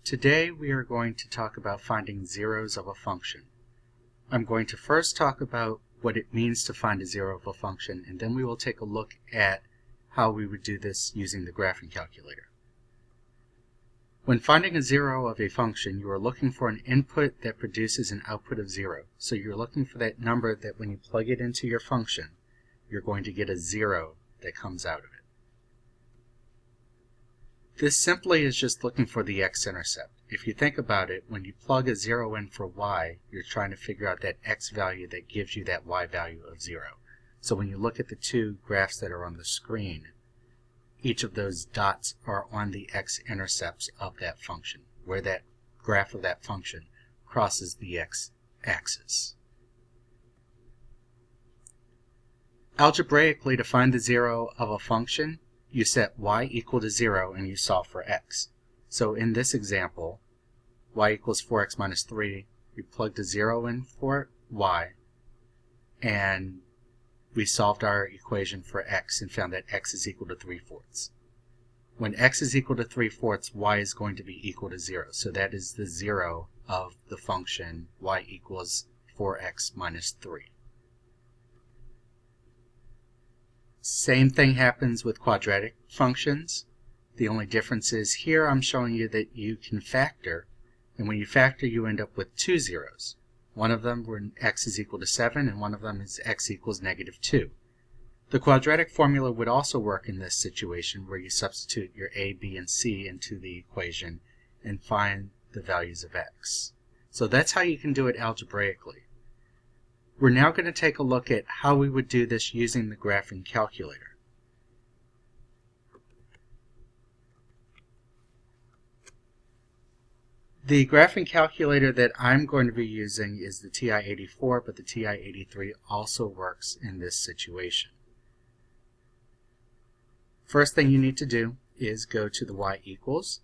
Today we are going to talk about finding zeros of a function. I'm going to first talk about what it means to find a zero of a function, and then we will take a look at how we would do this using the graphing calculator. When finding a zero of a function, you are looking for an input that produces an output of 0. So you're looking for that number that when you plug it into your function, you're going to get a 0 that comes out of it. This simply is just looking for the x-intercept. If you think about it, when you plug a 0 in for y, you're trying to figure out that x value that gives you that y value of 0. So when you look at the two graphs that are on the screen, each of those dots are on the x-intercepts of that function, where that graph of that function crosses the x-axis. Algebraically, to find the zero of a function, you set y equal to 0 and you solve for x. So in this example, y equals 4x minus 3, we plugged a 0 in for y, and we solved our equation for x and found that x is equal to 3/4. When x is equal to 3/4, y is going to be equal to 0. So that is the zero of the function y equals 4x minus 3. Same thing happens with quadratic functions. The only difference is here I'm showing you that you can factor, and when you factor you end up with two zeros. One of them when x is equal to 7 and one of them is x equals -2. The quadratic formula would also work in this situation where you substitute your a, b, and c into the equation and find the values of x. So that's how you can do it algebraically. We're now going to take a look at how we would do this using the graphing calculator. The graphing calculator that I'm going to be using is the TI-84, but the TI-83 also works in this situation. First thing you need to do is go to the y equals,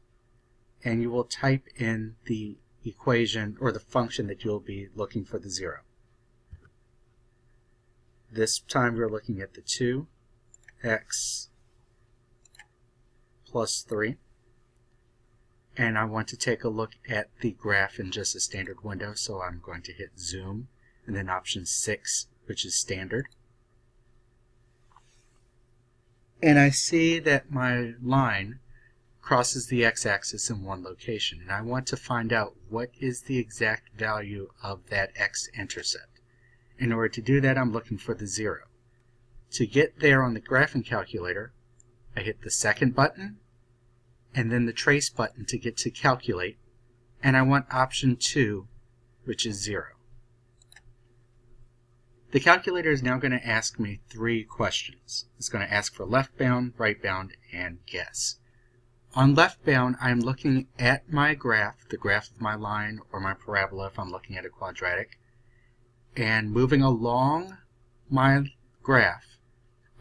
and you will type in the equation or the function that you'll be looking for the 0. This time we're looking at the 2x plus 3. And I want to take a look at the graph in just a standard window, so I'm going to hit zoom and then option 6, which is standard. And I see that my line crosses the x-axis in one location, and I want to find out what is the exact value of that x-intercept. In order to do that, I'm looking for the 0. To get there on the graphing calculator, I hit the second button and then the trace button to get to calculate, and I want option 2, which is 0. The calculator is now going to ask me 3 questions. It's going to ask for left bound, right bound, and guess. On left bound, I'm looking at my graph, the graph of my line or my parabola if I'm looking at a quadratic, and moving along my graph,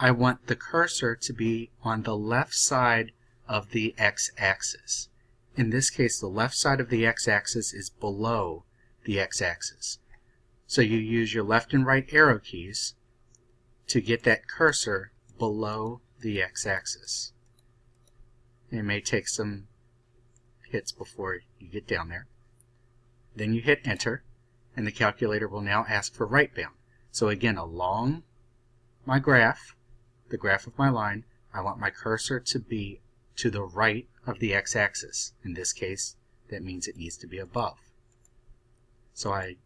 I want the cursor to be on the left side of the x-axis. In this case, the left side of the x-axis is below the x-axis. So you use your left and right arrow keys to get that cursor below the x-axis. It may take some hits before you get down there. Then you hit enter, and the calculator will now ask for right bound. So again, along my graph, the graph of my line, I want my cursor to be to the right of the x-axis. In this case, that means it needs to be above. So I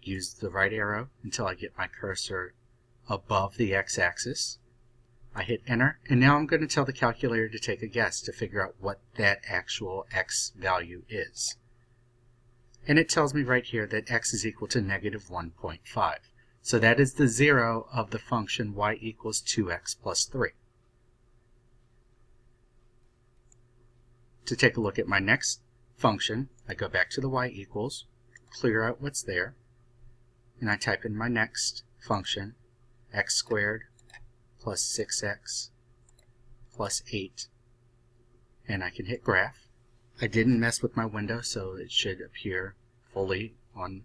use the right arrow until I get my cursor above the x-axis. I hit enter, and now I'm going to tell the calculator to take a guess to figure out what that actual x value is. And it tells me right here that x is equal to -1.5. So that is the 0 of the function y equals 2x plus 3. To take a look at my next function, I go back to the y equals, clear out what's there, and I type in my next function, x squared plus 6x plus 8, and I can hit graph. I didn't mess with my window, so it should appear fully on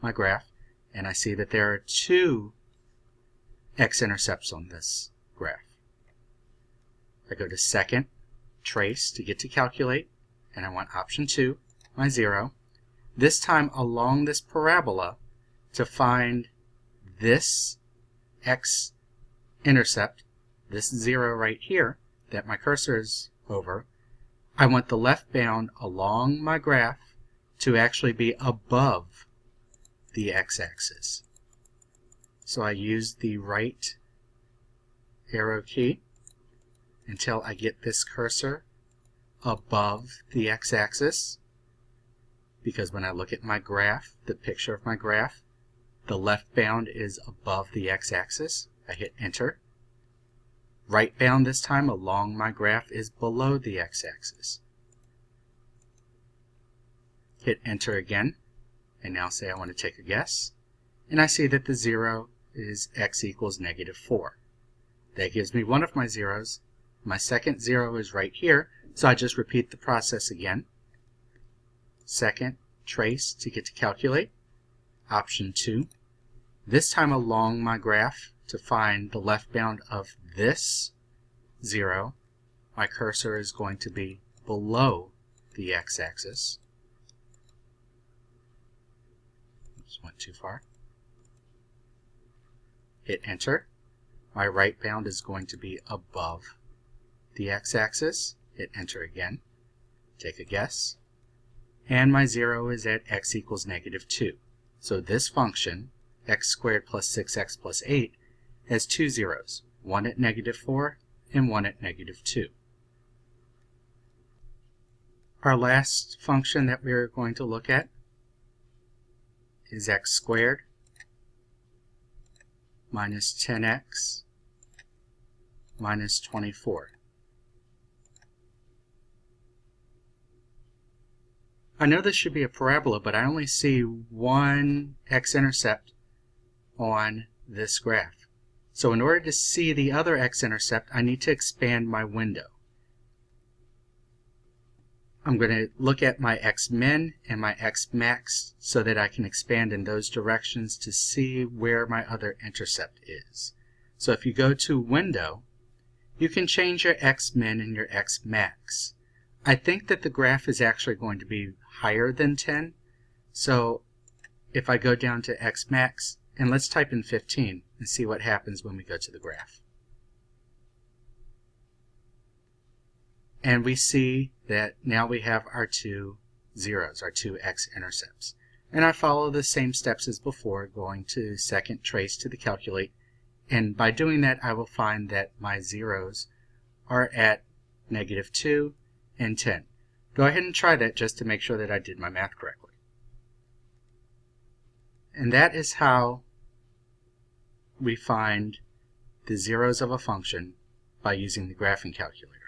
my graph, and I see that there are 2 x-intercepts on this graph. I go to second, trace to get to calculate, and I want option 2, my 0. This time along this parabola to find this x-intercept, this 0 right here that my cursor is over, I want the left bound along my graph to actually be above the x-axis. So I use the right arrow key until I get this cursor above the x-axis, because when I look at my graph, the picture of my graph, the left bound is above the x-axis. I hit enter. Right bound this time along my graph is below the x-axis. Hit enter again, and now say I want to take a guess, and I see that the 0 is x equals -4. That gives me one of my zeros. My second 0 is right here, so I just repeat the process again. Second, trace to get to calculate. Option 2. This time along my graph to find the left bound of this 0, my cursor is going to be below the x-axis. Just went too far. Hit enter. My right bound is going to be above the x-axis. Hit enter again. Take a guess. And my 0 is at x equals -2. So this function, x squared plus 6x plus 8, has two zeros, one at -4 and one at -2. Our last function that we're going to look at is x squared minus 10x minus 24. I know this should be a parabola, but I only see one x-intercept on this graph. So in order to see the other x-intercept, I need to expand my window. I'm going to look at my x-min and my x-max so that I can expand in those directions to see where my other intercept is. So if you go to Window, you can change your x-min and your x-max. I think that the graph is actually going to be higher than 10. So if I go down to x-max, and let's type in 15 and see what happens when we go to the graph. And we see that now we have our two zeros, our two x-intercepts. And I follow the same steps as before, going to second, trace to the calculate. And by doing that, I will find that my zeros are at -2 and 10. Go ahead and try that just to make sure that I did my math correctly. And that is how we find the zeros of a function by using the graphing calculator.